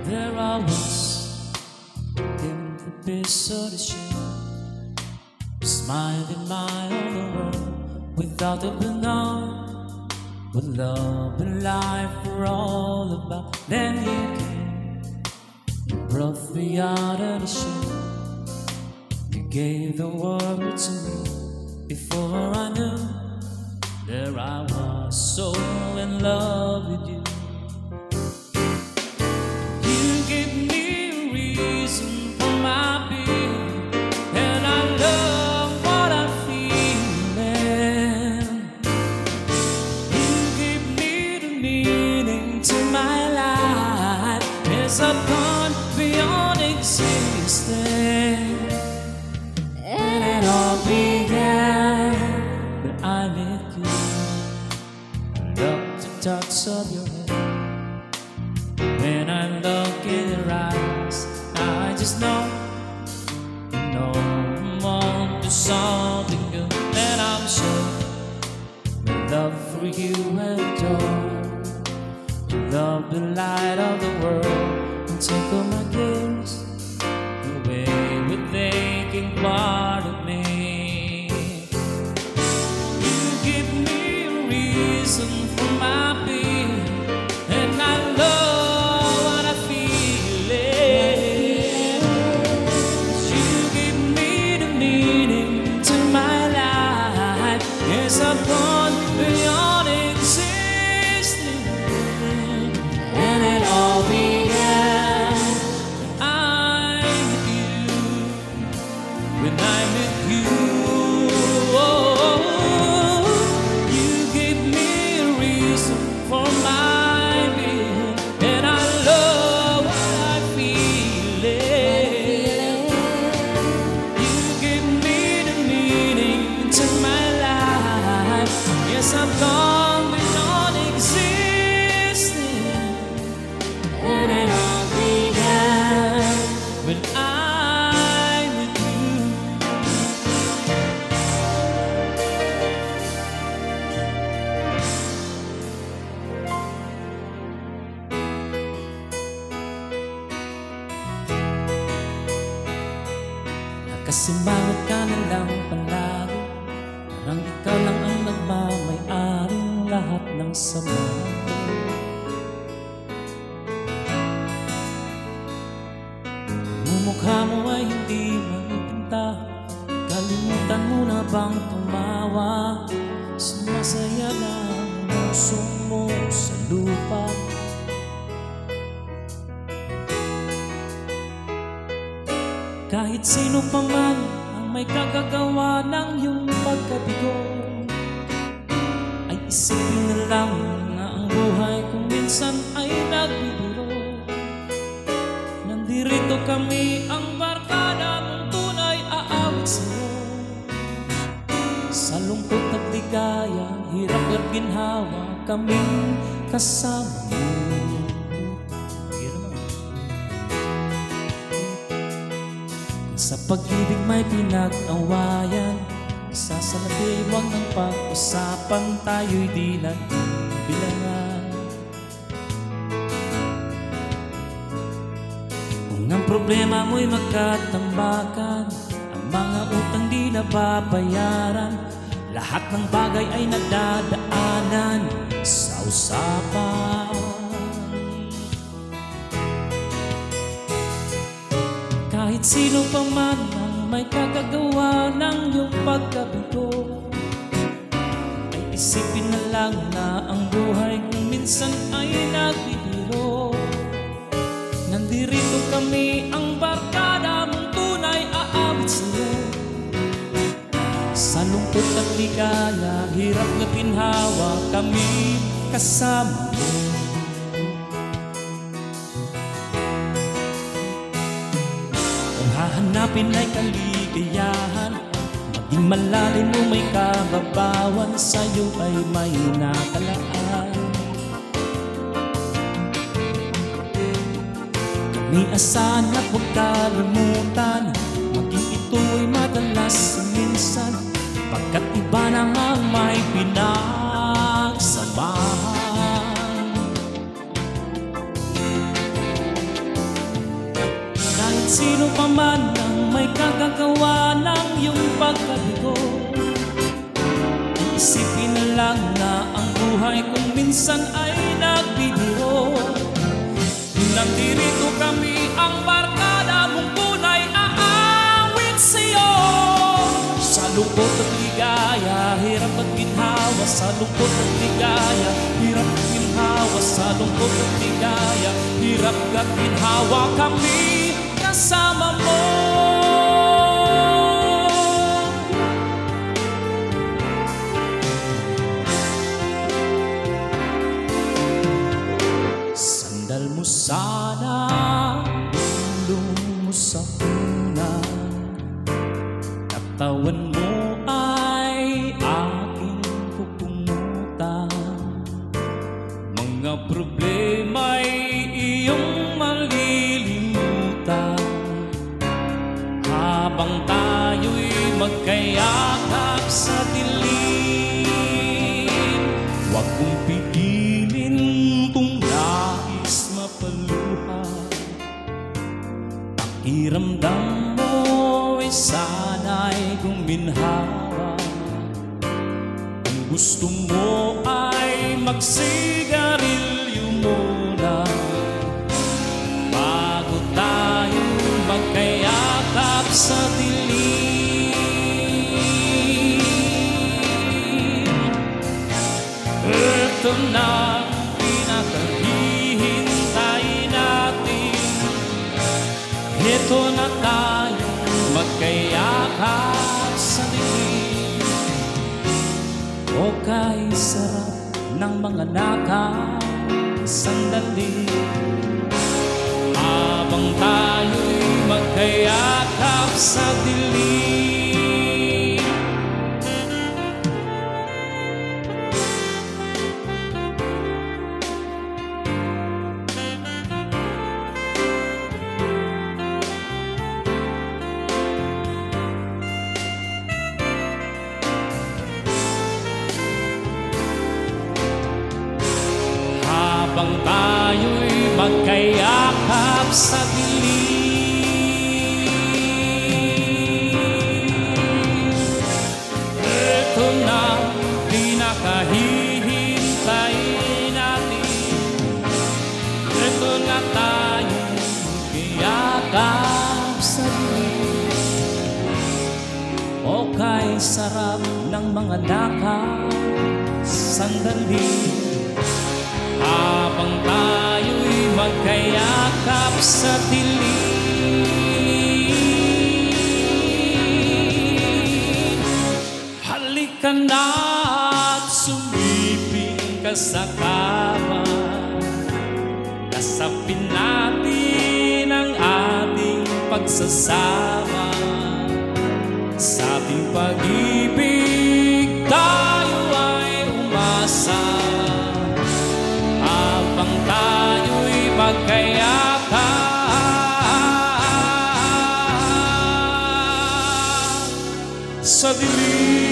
There I was in the abyss of the shame, smiling my own world without open arms. What love and life were all about. Then you came, you brought me out of the shame. You gave the world to me before I knew. There I was, so in love with you. Upon beyond existence, and it all began when I met you. Love the touch of your hand. When I look in your eyes, I just know I'm on to something good, and I'm sure my love for you and joy. You love the light of the world. Take all my cares away with aching part of me. You give me a reason for my being, and I love what I feel. You give me the meaning to my life. Yes, I've gone beyond existing, and it all began. I've gone beyond existing, and it all began when I'm with you. Nakasimangot ka na lang palagi, parang ikaw lang ang nagmamay-aring lahat ng sama. Mumukha mo ay hindi magpinta, kalimutan mo na bang tumawa? Sumasaya lang ang puso mo sa lupa. Kahit sino pa man ang may kagagawa ng iyong pagkabigo, ay isipin na lang na ang buhay kung minsan ay nagbibiro. Nandirito kami ang barkada mong tunay aawit sa'yo. Sa lungkot at ligaya, hirap at ginhawa, kaming kasama mo. Sa pag-ibig may pinag-awayan, isa sa natiwang ng pag-usapan, tayo'y di nagbilangan. Kung ang problema mo'y magkatambakan, ang mga utang di nababayaran, lahat ng bagay ay nagdadaanan sa usapan. Kahit sino pa man ang may kagagawa ng iyong pagkabigo, ay isipin na lang na ang buhay kung minsan ay nagbibiro. Nandirito kami ang barkada mong tunay aawit sa'yo. Sa lungkot at ligaya, hirap na pinhawa, kami kasama mo. Hahanapin ay kaligayahan, maging malalim mo may kababawan, sa'yo ay may nakalaan. Iniasahan at huwag kalimutan, maging ito'y madalas sa minsan, pagkat iba na nga may pinagsamahan. Kahit sino pa man ang may kagagawa ng iyong pagkabigo, isipin na lang na ang buhay kung minsan ay nagbibiro. Nandirito kami ang barkada mong tunay aawit sa'yo. Sa lungkot at ligaya, hirap at ginhawa. Sa lungkot at ligaya, hirap at ginhawa. Sa lungkot at ligaya, hirap at ginhawa, kami kasama mo. Sandal mo sana, tulong mo sa unan, katawan mo ay aking pupumutan. Mga problema'y iyong malilimutan, habang tayo'y magkayakap sa dilim. Huwag mong pigilin kung nais mapaluha, pakiramdam mo ay sana'y guminhawa. Kung gusto mo ay magsigarilyo muna, bago tayo magkayakap sa dilim. Ito na pinakahihintay natin, ito na tayo magkayakap sa dilim. O kay sarap ng mga nakasandali, habang tayo'y magkayakap sa dilim. Habang tayo'y magkayakap sa dilim. Ito na pinakahihintay natin, ito na tayo'y magkayakap sa dilim. O kay sarap ng mga nakasandali, habang tayo'y magkayakap sa dilim. Halika na at sumiping ka sa kama, kasapin natin ang ating pagsasama. Sa ating pag-ibig tayo ay umasa, habang tayo'y magkayakap sa dilim.